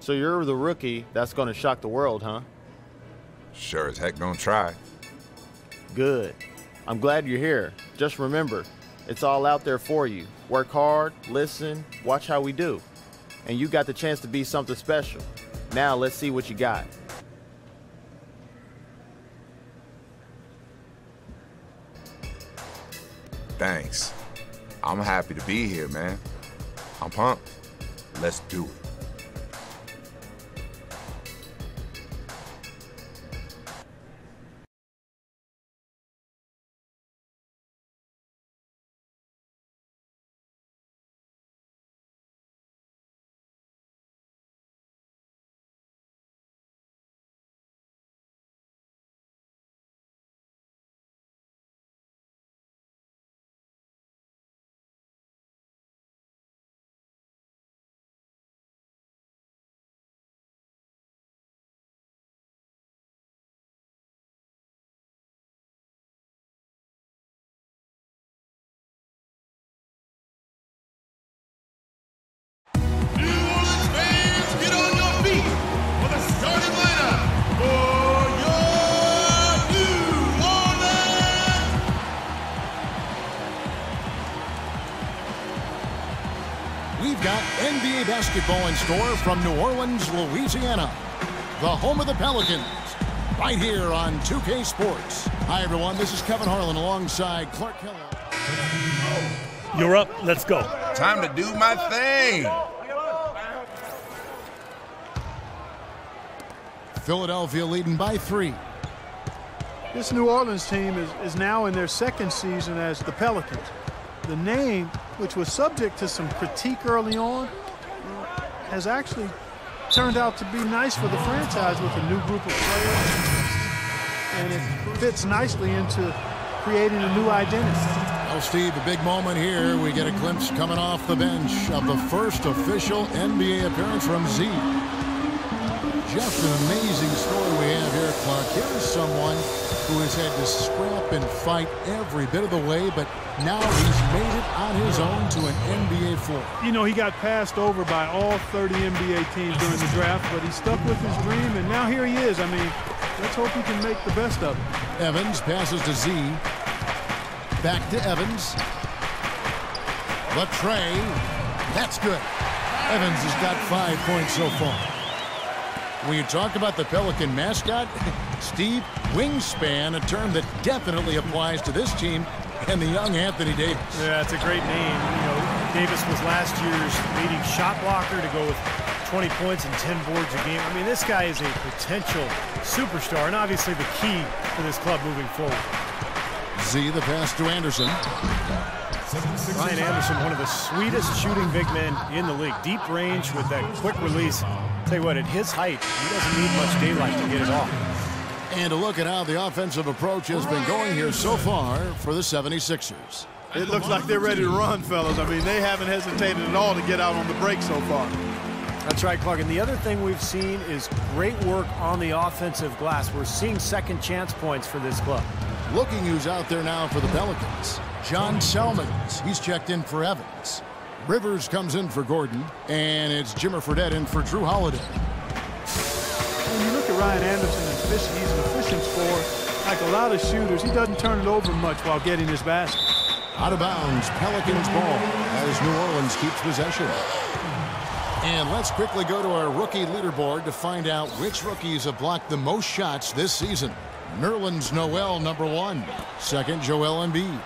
So you're the rookie that's going to shock the world, huh? Sure as heck gonna try. Good. I'm glad you're here. Just remember, it's all out there for you. Work hard, listen, watch how we do. And you got the chance to be something special. Now let's see what you got. Thanks. I'm happy to be here, man. I'm pumped. Let's do it. We've got NBA basketball in store from New Orleans, Louisiana, the home of the Pelicans, right here on 2K Sports. Hi, everyone. This is Kevin Harlan alongside Clark Kellogg. You're up. Let's go. Time to do my thing. Philadelphia leading by 3. This New Orleans team is now in their second season as the Pelicans. The name, which was subject to some critique early on, has actually turned out to be nice for the franchise with a new group of players. And it fits nicely into creating a new identity. Well, Steve, a big moment here. We get a glimpse coming off the bench of the first official NBA appearance from Z. Just an amazing story we have here, Clark. Here is someone who has had to scrap and fight every bit of the way, but now he's made it on his own to an NBA floor. You know, he got passed over by all 30 NBA teams during the draft, but he stuck with his dream, and now here he is. I mean, let's hope he can make the best of it. Evans passes to Z. Back to Evans. The tray. That's good. Evans has got 5 points so far. When you talk about the Pelican mascot, Steve, wingspan, a term that definitely applies to this team and the young Anthony Davis. Yeah, it's a great name. You know, Davis was last year's leading shot blocker to go with 20 points and 10 boards a game. I mean, this guy is a potential superstar and obviously the key for this club moving forward. Z, the pass to Anderson. Ryan Anderson, one of the sweetest shooting big men in the league. Deep range with that quick release. Tell you what, at his height, he doesn't need much daylight to get it off. And a look at how the offensive approach has been going here so far for the 76ers. It looks like they're ready to run, fellas. I mean, they haven't hesitated at all to get out on the break so far. That's right, Clark. And the other thing we've seen is great work on the offensive glass. We're seeing second chance points for this club. Looking who's out there now for the Pelicans. John Selmans, he's checked in for Evans. Rivers comes in for Gordon, and it's Jimmer Fredette in for Drew Holiday. When you look at Ryan Anderson, he's an efficient scorer. Like a lot of shooters, he doesn't turn it over much while getting his basket. Out of bounds, Pelicans ball as New Orleans keeps possession. And let's quickly go to our rookie leaderboard to find out which rookies have blocked the most shots this season. Nerlens Noel, #1. Second, Joel Embiid.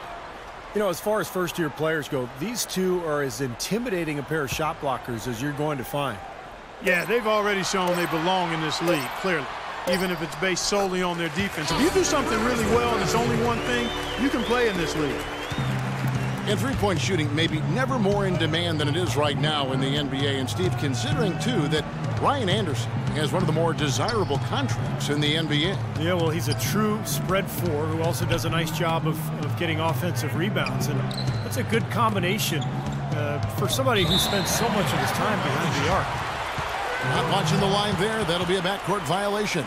You know, as far as first-year players go, these two are as intimidating a pair of shot blockers as you're going to find. Yeah, they've already shown they belong in this league, clearly, even if it's based solely on their defense. If you do something really well and it's only one thing, you can play in this league. And three-point shooting may be never more in demand than it is right now in the NBA. And, Steve, considering, too, that Ryan Anderson has one of the more desirable contracts in the NBA. Yeah, well, he's a true spread four who also does a nice job of getting offensive rebounds. And that's a good combination for somebody who spends so much of his time behind the arc. Not watching the line there. That'll be a backcourt violation.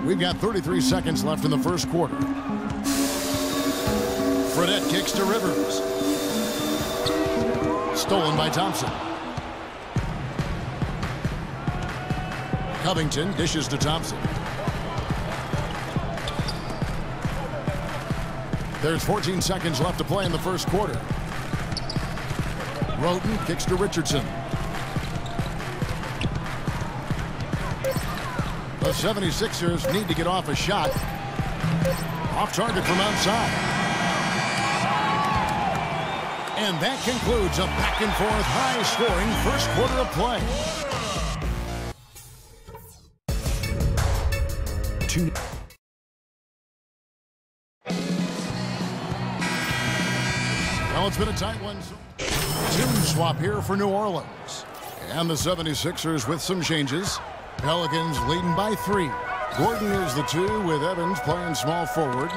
We've got 33 seconds left in the first quarter. Fredette kicks to Rivers. Stolen by Thompson. Covington dishes to Thompson. There's 14 seconds left to play in the first quarter. Roten kicks to Richardson. The 76ers need to get off a shot. Off target from outside. And that concludes a back-and-forth, high-scoring first quarter of play. Well, it's been a tight one. Team swap here for New Orleans. And the 76ers with some changes. Pelicans leading by 3. Gordon is the 2 with Evans playing small forward.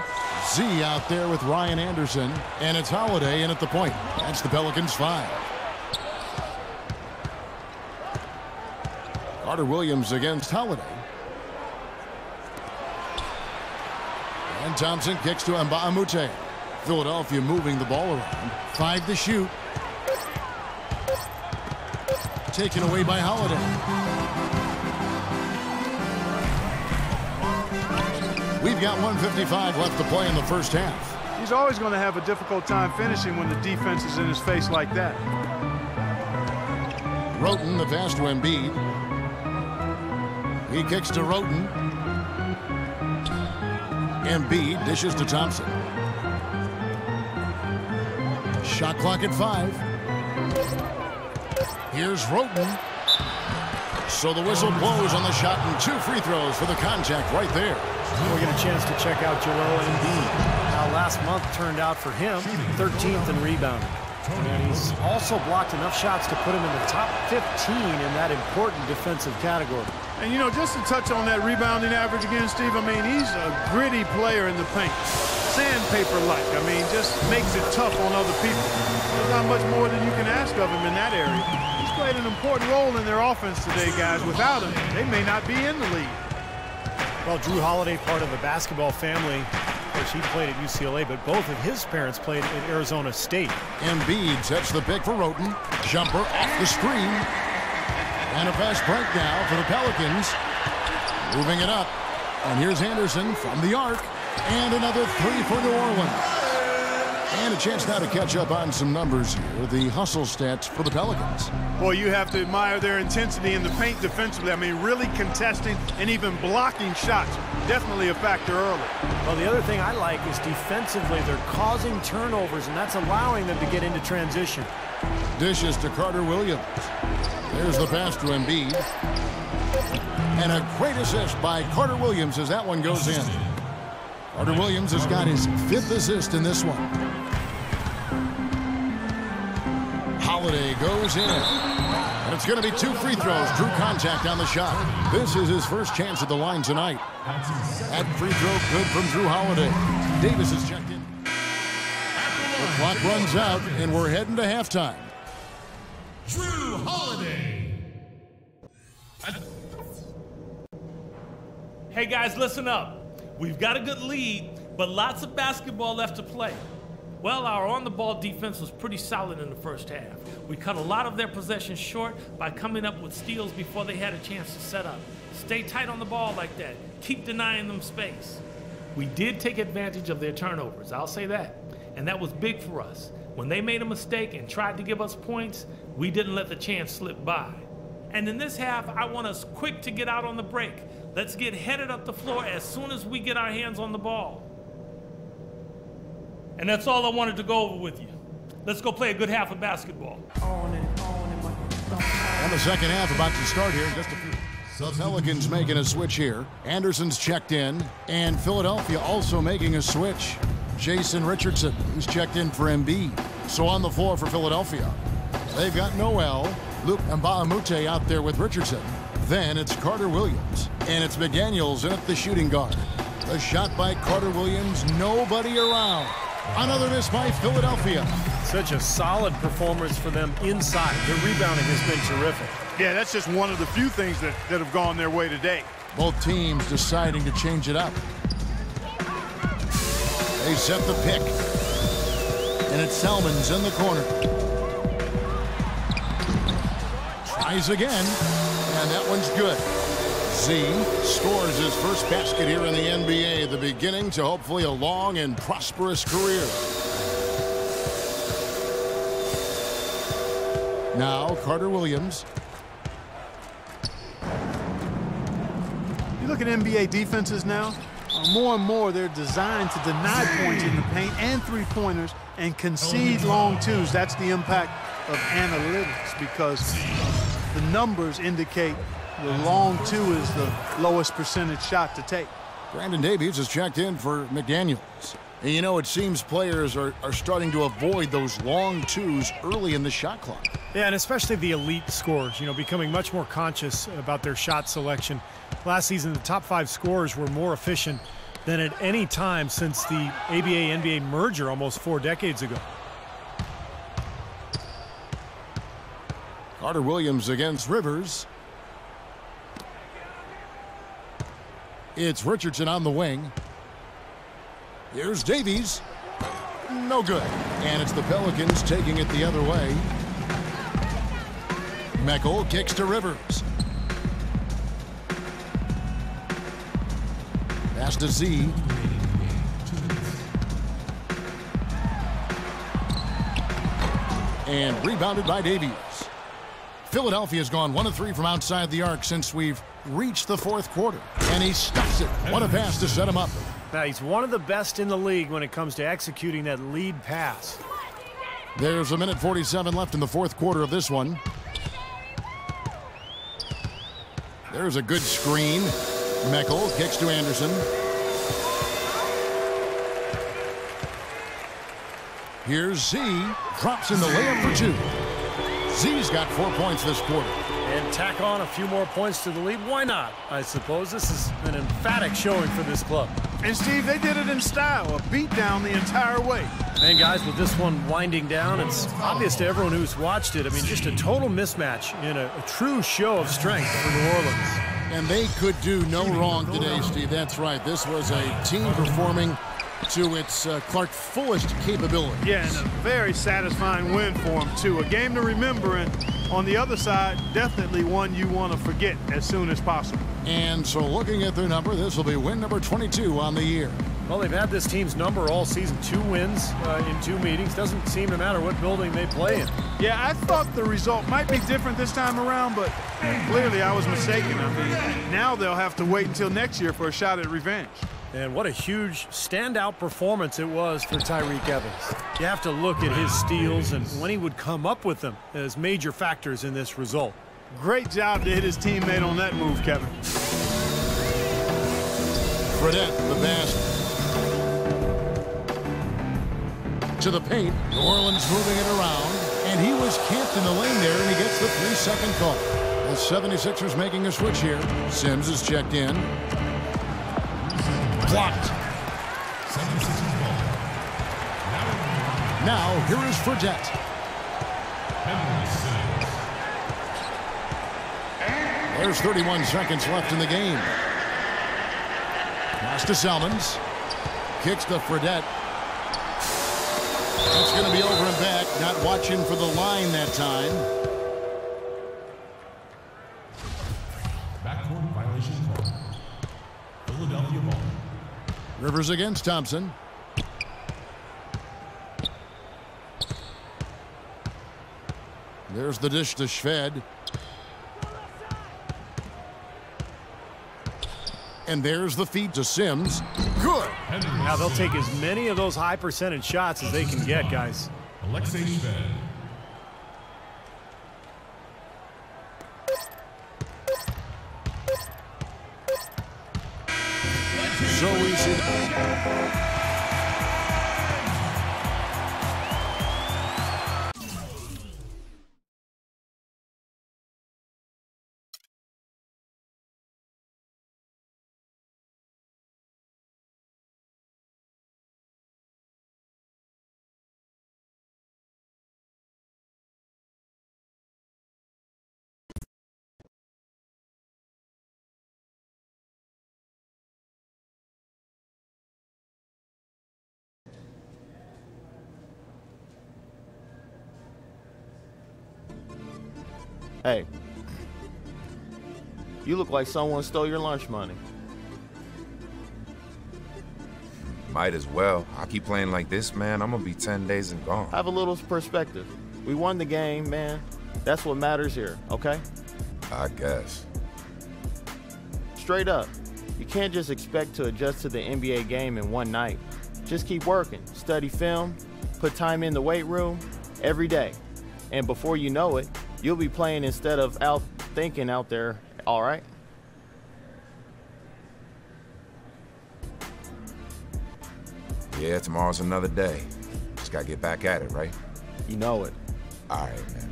Z out there with Ryan Anderson. And it's Holiday in at the point. That's the Pelicans 5. Carter Williams against Holiday. And Thompson kicks to Mbamute. Philadelphia moving the ball around. 5 to shoot. Taken away by Holiday. We've got 1:55 left to play in the first half. He's always going to have a difficult time finishing when the defense is in his face like that. Roten, the pass to Embiid. He kicks to Roten. Embiid dishes to Thompson. Shot clock at 5. Here's Roten. So the whistle blows on the shot and 2 free throws for the contact right there. We'll get a chance to check out Joel Embiid. How last month turned out for him, 13th in rebounding. And he's also blocked enough shots to put him in the top 15 in that important defensive category. And, you know, just to touch on that rebounding average again, Steve, I mean, he's a gritty player in the paint. Sandpaper-like. I mean, just makes it tough on other people. There's not much more than you can ask of him in that area. He's played an important role in their offense today, guys. Without him, they may not be in the league. Well, Drew Holiday, part of a basketball family. Of course, he played at UCLA, but both of his parents played at Arizona State. Embiid sets the pick for Roten. Jumper off the screen. And a fast break now for the Pelicans. Moving it up. And here's Anderson from the arc. And another 3 for New Orleans. And a chance now to catch up on some numbers here. The hustle stats for the Pelicans. Boy, you have to admire their intensity in the paint defensively. I mean, really contesting and even blocking shots. Definitely a factor early. Well, the other thing I like is defensively, they're causing turnovers, and that's allowing them to get into transition. Dishes to Carter Williams. There's the pass to Embiid. And a great assist by Carter Williams as that one goes in. Carter Williams has got his 5th assist in this one. Holiday goes in. And it's going to be 2 free throws. Drew contact on the shot. This is his first chance at the line tonight. That free throw good from Drew Holiday. Davis is checked in. The clock runs out, and we're heading to halftime. Drew Holiday. Hey guys, listen up. We've got a good lead, but lots of basketball left to play. Well, our on-the-ball defense was pretty solid in the first half. We cut a lot of their possessions short by coming up with steals before they had a chance to set up. Stay tight on the ball like that. Keep denying them space. We did take advantage of their turnovers, I'll say that. And that was big for us. When they made a mistake and tried to give us points, we didn't let the chance slip by. And in this half, I want us quick to get out on the break. Let's get headed up the floor as soon as we get our hands on the ball. And that's all I wanted to go over with you. Let's go play a good half of basketball. And the second half about to start here in just a few. The Pelicans making a switch here. Anderson's checked in. And Philadelphia also making a switch. Jason Richardson, who's checked in for Embiid. So on the floor for Philadelphia, they've got Noel, Luke Mbamute out there with Richardson. Then it's Carter Williams. And it's McDaniels in at the shooting guard. A shot by Carter Williams, nobody around. Another miss by Philadelphia. Such a solid performance for them inside. Their rebounding has been terrific. Yeah, that's just one of the few things that have gone their way today. Both teams deciding to change it up. They set the pick. And it's Salmons in the corner. Tries again. And that one's good. Z scores his first basket here in the NBA, the beginning to hopefully a long and prosperous career. Now Carter Williams. You look at NBA defenses now, more and more they're designed to deny points in the paint and three-pointers and concede long twos. That's the impact of analytics because the numbers indicate the long two is the lowest percentage shot to take. Brandon Davies has checked in for McDaniels. And you know, it seems players are starting to avoid those long twos early in the shot clock. Yeah, and especially the elite scorers, you know, becoming much more conscious about their shot selection. Last season, the top 5 scorers were more efficient than at any time since the ABA-NBA merger almost 4 decades ago. Carter Williams against Rivers. It's Richardson on the wing. Here's Davies. No good. And it's the Pelicans taking it the other way. Meckel kicks to Rivers. Pass to Z. And rebounded by Davies. Philadelphia's gone 1 of 3 from outside the arc since we've reached the 4th quarter. And he stuffs it. What a pass to set him up. Now, he's one of the best in the league when it comes to executing that lead pass. There's 1:47 left in the 4th quarter of this one. There's a good screen. Meckel kicks to Anderson. Here's Z. Drops in the layup for 2. Z's got 4 points this quarter. And tack on a few more points to the lead. Why not? I suppose this is an emphatic showing for this club. And Steve, they did it in style, a beat down the entire way. And guys, with this one winding down, it's obvious to everyone who's watched it. I mean, just a total mismatch in a true show of strength for New Orleans. And they could do no wrong today, Steve. That's right. This was a team performing to its Clark fullest capability. Yeah, and a very satisfying win for them, too. A game to remember, and on the other side, definitely one you want to forget as soon as possible. And so looking at their number, this will be win number 22 on the year. Well, they've had this team's number all season. 2 wins in 2 meetings. Doesn't seem to matter what building they play in. Yeah, I thought the result might be different this time around, but clearly I was mistaken. I mean, now they'll have to wait until next year for a shot at revenge. And what a huge standout performance it was for Tyreke Evans. You have to look at his steals and when he would come up with them as major factors in this result. Great job to hit his teammate on that move, Kevin. Fredette, the basket. To the paint. New Orleans moving it around. And he was camped in the lane there, and he gets the 3-second call. The 76ers making a switch here. Sims is checked in. Blocked. Now, here is Fredette. There's 31 seconds left in the game. Pass to Selmans. Kicks to Fredette. That's going to be over and back. Not watching for the line that time. Backcourt violation call. Philadelphia ball. Rivers against Thompson. There's the dish to Shved. And there's the feed to Sims. Good. Now they'll take as many of those high percentage shots as they can get, guys. Alexei Shved. So easy. Hey, You look like someone stole your lunch money. Might as well. I keep playing like this, man, I'm gonna be 10 days and gone. Have a little perspective. We won the game, man. That's what matters here, okay? I guess. Straight up. You can't just expect to adjust to the NBA game in one night. Just keep working, study film, put time in the weight room every day. And before you know it, you'll be playing instead of out thinking out there, all right? Yeah, tomorrow's another day. Just gotta get back at it, right? You know it. All right, man.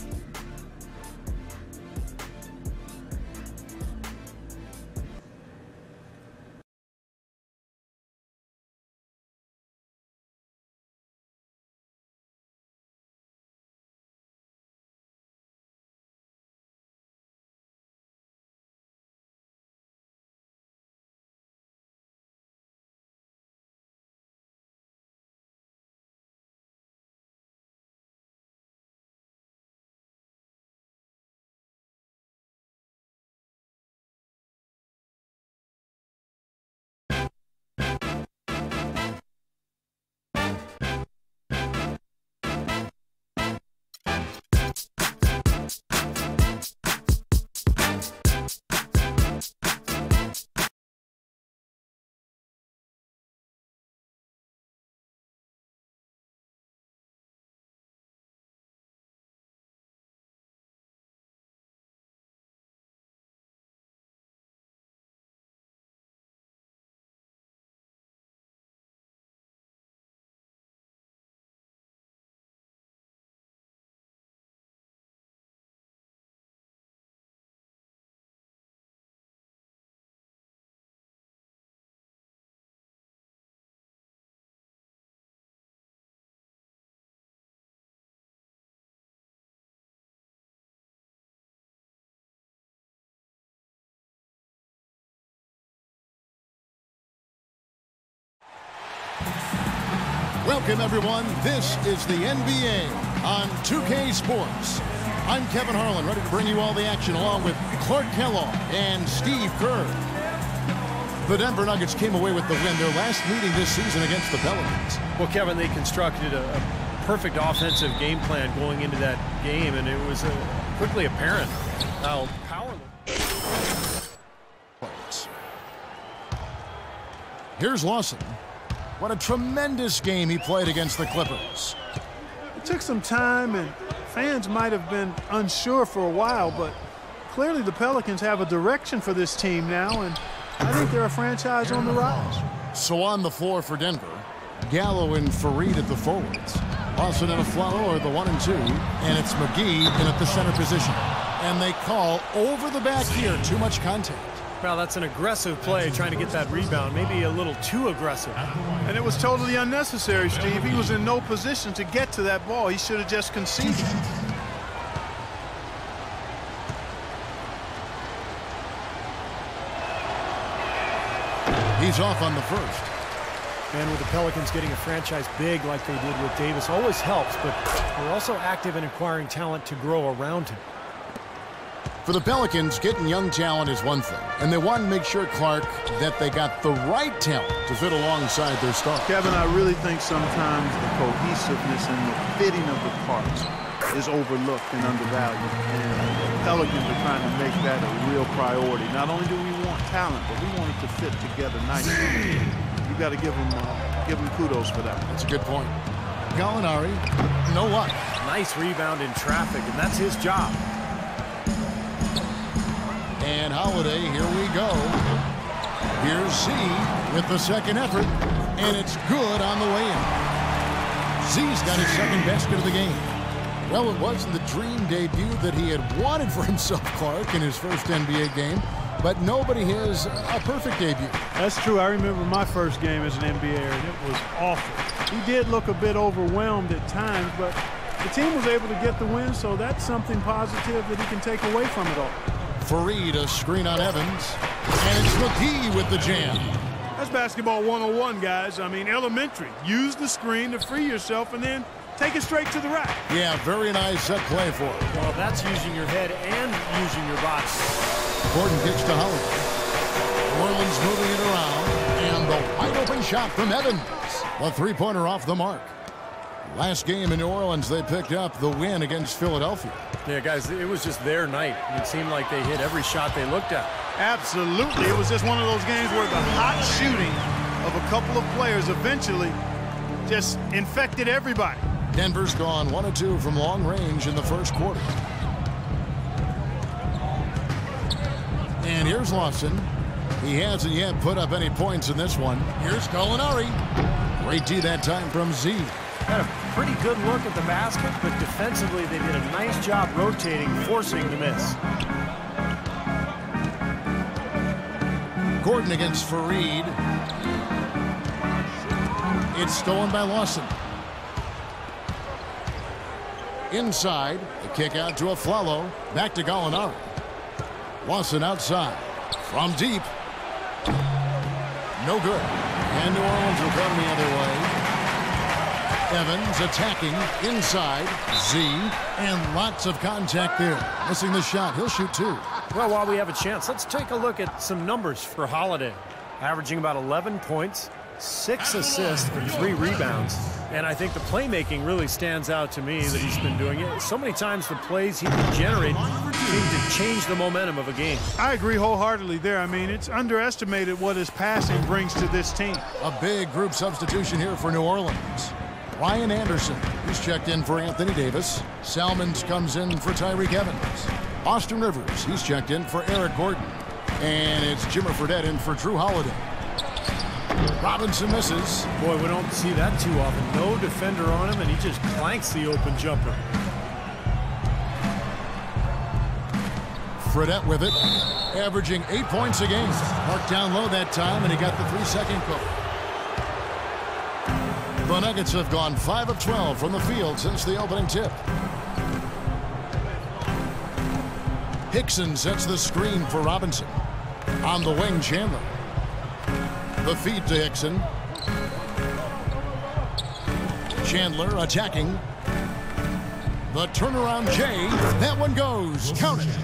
Welcome, everyone. This is the NBA on 2K Sports. I'm Kevin Harlan, ready to bring you all the action along with Clark Kellogg and Steve Kerr. The Denver Nuggets came away with the win, their last meeting this season against the Pelicans. Well, Kevin, they constructed a perfect offensive game plan going into that game, and it was quickly apparent how powerless. Here's Lawson. What a tremendous game he played against the Clippers. It took some time, and fans might have been unsure for a while, but clearly the Pelicans have a direction for this team now, and I think they're a franchise on the rise. So on the floor for Denver, Gallo and Fareed at the forwards. Lawson and Aflalo are the 1 and 2, and it's McGee in at the center position. And they call over the back here, too much contact. Well, that's an aggressive play, trying to get that rebound, maybe a little too aggressive. And it was totally unnecessary, Steve. He was in no position to get to that ball. He should have just conceded. He's off on the first. And with the Pelicans getting a franchise big like they did with Davis always helps, but they're also active in acquiring talent to grow around him. For the Pelicans, getting young talent is one thing, and they want to make sure, Clark, that they got the right talent to fit alongside their star. Kevin, I really think sometimes the cohesiveness and the fitting of the parts is overlooked and undervalued. And the Pelicans are trying to make that a real priority. Not only do we want talent, but we want it to fit together nicely. You got to give them kudos for that. That's a good point. Gallinari, no luck. Nice rebound in traffic, and that's his job. And Holiday, here we go. Here's Z with the second effort, and it's good on the way in. Z's got his second basket of the game. Well, it wasn't the dream debut that he had wanted for himself, Clark, in his first NBA game, but nobody has a perfect debut. That's true. I remember my first game as an NBAer, and it was awful. He did look a bit overwhelmed at times, but the team was able to get the win, so that's something positive that he can take away from it all. Fareed, a screen on Evans, and it's McGee with the jam. That's basketball 101, guys. I mean, elementary. Use the screen to free yourself and then take it straight to the rack. Yeah, very nice set play for him. Well, that's using your head and using your body. Gordon kicks to Holiday. New Orleans moving it around. And the wide open shot from Evans. A three-pointer off the mark. Last game in New Orleans, they picked up the win against Philadelphia. Yeah, guys, it was just their night. It seemed like they hit every shot they looked at. Absolutely. It was just one of those games where the hot shooting of a couple of players eventually just infected everybody. Denver's gone 1 of 2 from long range in the first quarter. And here's Lawson. He hasn't yet put up any points in this one. Here's Gallinari. Great D that time from Z. Had a pretty good look at the basket, but defensively they did a nice job rotating, forcing the miss. Gordon against Fareed. It's stolen by Lawson. Inside, the kick out to Aflalo. Back to Gallinari. Lawson outside. From deep. No good. And New Orleans will come the other way. Evans attacking inside. Z. And lots of contact there. Missing the shot. He'll shoot 2. Well, while we have a chance, let's take a look at some numbers for Holiday. Averaging about 11 points, 6 assists, and 3 rebounds. And I think the playmaking really stands out to me that he's been doing it. So many times the plays he can generate seem to change the momentum of a game. I agree wholeheartedly there. I mean, it's underestimated what his passing brings to this team. A big group substitution here for New Orleans. Ryan Anderson, he's checked in for Anthony Davis. Salmons comes in for Tyreek Evans. Austin Rivers, he's checked in for Eric Gordon. And it's Jimmer Fredette in for Drew Holiday. Robinson misses. Boy, we don't see that too often. No defender on him, and he just clanks the open jumper. Fredette with it, averaging 8 points a game. Marked down low that time, and he got the 3-second call. The Nuggets have gone 5 of 12 from the field since the opening tip. Hickson sets the screen for Robinson. On the wing, Chandler. The feed to Hickson. Chandler attacking. The turnaround J. That one goes. Count it.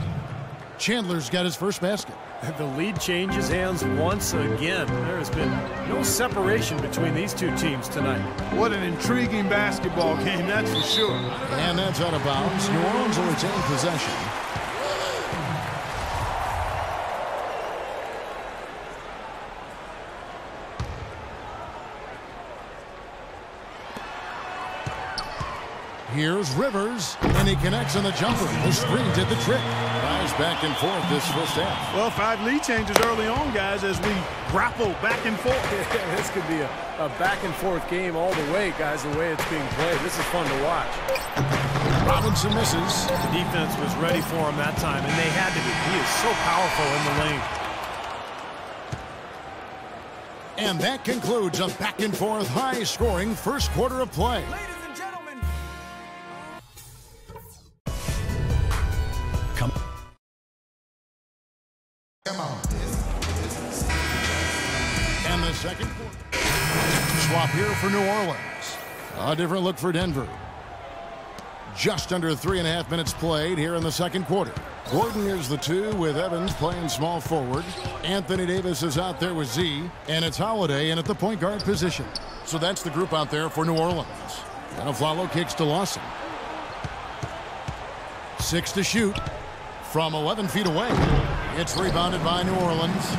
Chandler's got his first basket. The lead changes hands once again. There has been no separation between these two teams tonight. What an intriguing basketball game, that's for sure. And that's out of bounds. New Orleans will retain possession. Here's Rivers, and he connects on the jumper. The screen did the trick. Rise back and forth this first half. Well, 5 lead changes early on, guys, as we grapple back and forth. This could be a back-and-forth game all the way, guys, the way it's being played. This is fun to watch. Robinson misses. The defense was ready for him that time, and they had to be. He is so powerful in the lane. And that concludes a back-and-forth, high-scoring first quarter of play. And the second quarter. Swap here for New Orleans. A different look for Denver. Just under 3.5 minutes played here in the second quarter. Gordon is the 2 with Evans playing small forward. Anthony Davis is out there with Z. And it's Holiday in at the point guard position. So that's the group out there for New Orleans. And Aflalo kicks to Lawson. 6 to shoot from 11 feet away. It's rebounded by New Orleans.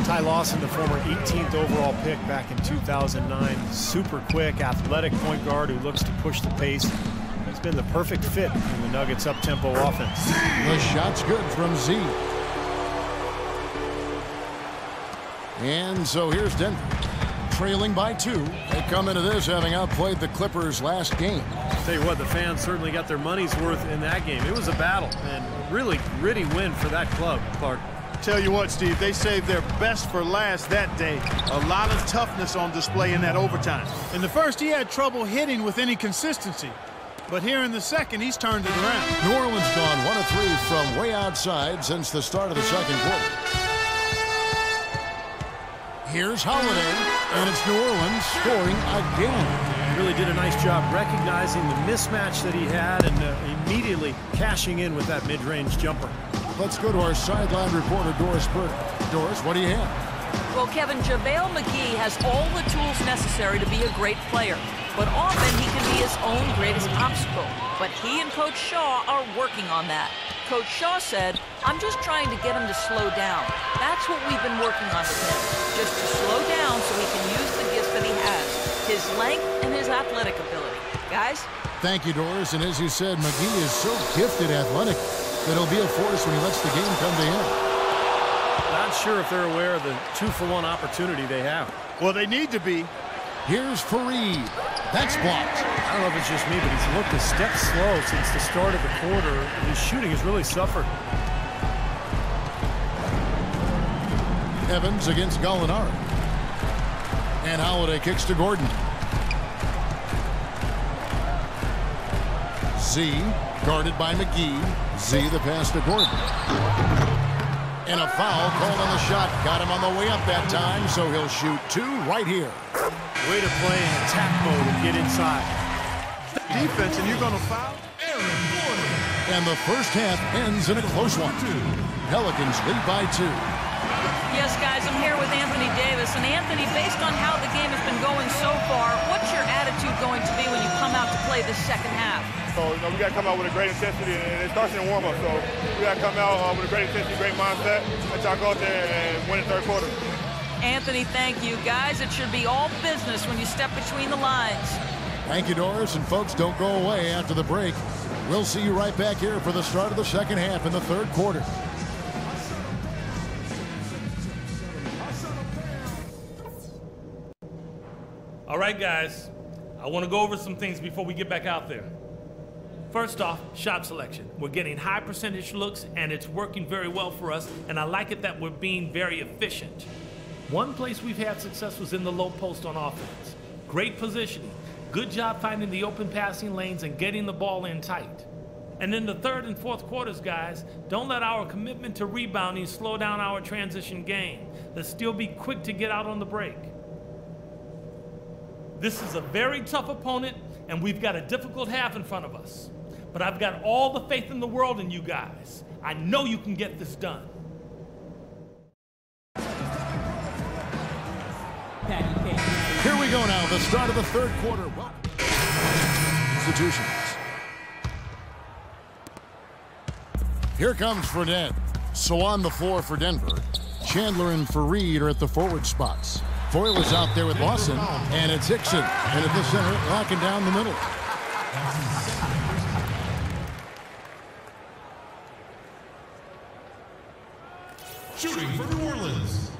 Ty Lawson, the former 18th overall pick back in 2009. Super quick, athletic point guard who looks to push the pace. He's been the perfect fit in the Nuggets' up-tempo offense. The shot's good from Z. And so here's Denver, trailing by 2. They come into this having outplayed the Clippers last game. I'll tell you what, the fans certainly got their money's worth in that game. It was a battle, and a really gritty win for that club, Clark. Tell you what, Steve, they saved their best for last that day. A lot of toughness on display in that overtime. In the first, he had trouble hitting with any consistency. But here in the second, he's turned it around. New Orleans gone 1 of 3 from way outside since the start of the second quarter. Here's Holiday, and it's New Orleans scoring again. He really did a nice job recognizing the mismatch that he had and immediately cashing in with that mid-range jumper. let's go to our sideline reporter, Doris Burke. Doris, what do you have? Well, Kevin, JaVale McGee has all the tools necessary to be a great player, but often he can be his own greatest obstacle. But he and Coach Shaw are working on that. Coach Shaw said, "I'm just trying to get him to slow down. That's what we've been working on with him, just to slow down so he can use the gifts that he has, his length and his athletic ability." Guys? Thank you, Doris. And as you said, McGee is so gifted athletic that he'll be a force when he lets the game come to him. Not sure if they're aware of the 2-for-1 opportunity they have. Well, they need to be. Here's Fareed. That's blocked. I don't know if it's just me, but he's looked a step slow since the start of the quarter. His shooting has really suffered. Evans against Gallinari. And Holiday kicks to Gordon. Z guarded by McGee. Z the pass to Gordon. And a foul called on the shot. Got him on the way up that time, so he'll shoot 2 right here. Way to play in attack mode and get inside. Defense, and you're going to foul? And the first half ends in a close one. Pelicans lead by 2. Yes, guys, I'm here with Anthony Davis. And Anthony, based on how the game has been going so far, what's your attitude going to be when you come out to play this second half? So, we got to come out with a great intensity, and it starts in the warm-up. So, we got to come out with a great intensity, great mindset, and try to go out there and win the third quarter. Anthony, thank you. Guys, it should be all business when you step between the lines. Thank you, Doris. And folks, don't go away after the break. We'll see you right back here for the start of the second half in the third quarter. All right, guys, I want to go over some things before we get back out there. First off, shot selection. We're getting high percentage looks, and it's working very well for us, and I like it that we're being very efficient. One place we've had success was in the low post on offense. Great positioning. Good job finding the open passing lanes and getting the ball in tight. And in the third and fourth quarters, guys, don't let our commitment to rebounding slow down our transition game. Let's still be quick to get out on the break. This is a very tough opponent, and we've got a difficult half in front of us. But I've got all the faith in the world in you guys. I know you can get this done. Here we go now, the start of the third quarter. Institutions. Here comes Fredette. So on the floor for Denver, Chandler and Fareed are at the forward spots. Foyle is out there with Lawson, and it's Hickson. And at the center, locking down the middle. Shooting for New Orleans.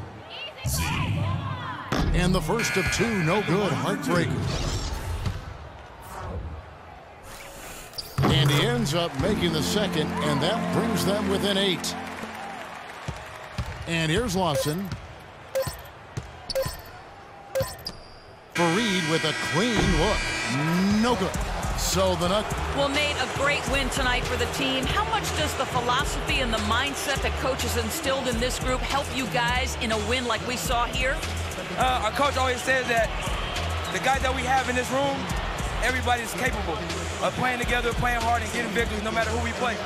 Z. And the first of 2, no good, heartbreaker. And he ends up making the second, and that brings them within 8. And here's Lawson. Fareed with a clean look. No good. So the Well, Nate, a great win tonight for the team. How much does the philosophy and the mindset that coach has instilled in this group help you guys in a win like we saw here? Our coach always says that the guys that we have in this room, everybody's capable of playing together, playing hard, and getting victories no matter who we play.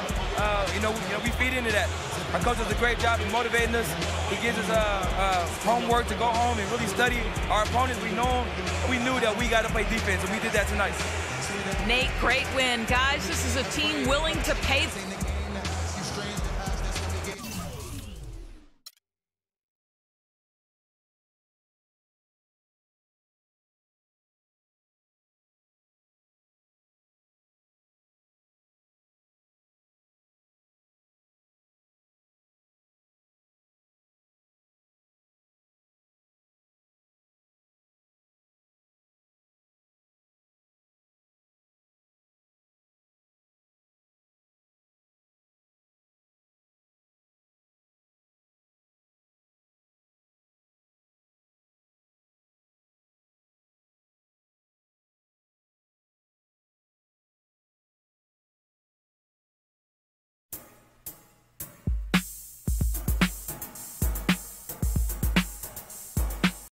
We feed into that. Our coach does a great job in motivating us. He gives us homework to go home and really study our opponents. We know them. We knew that we got to play defense, and we did that tonight. Nate, great win. Guys, this is a team willing to pay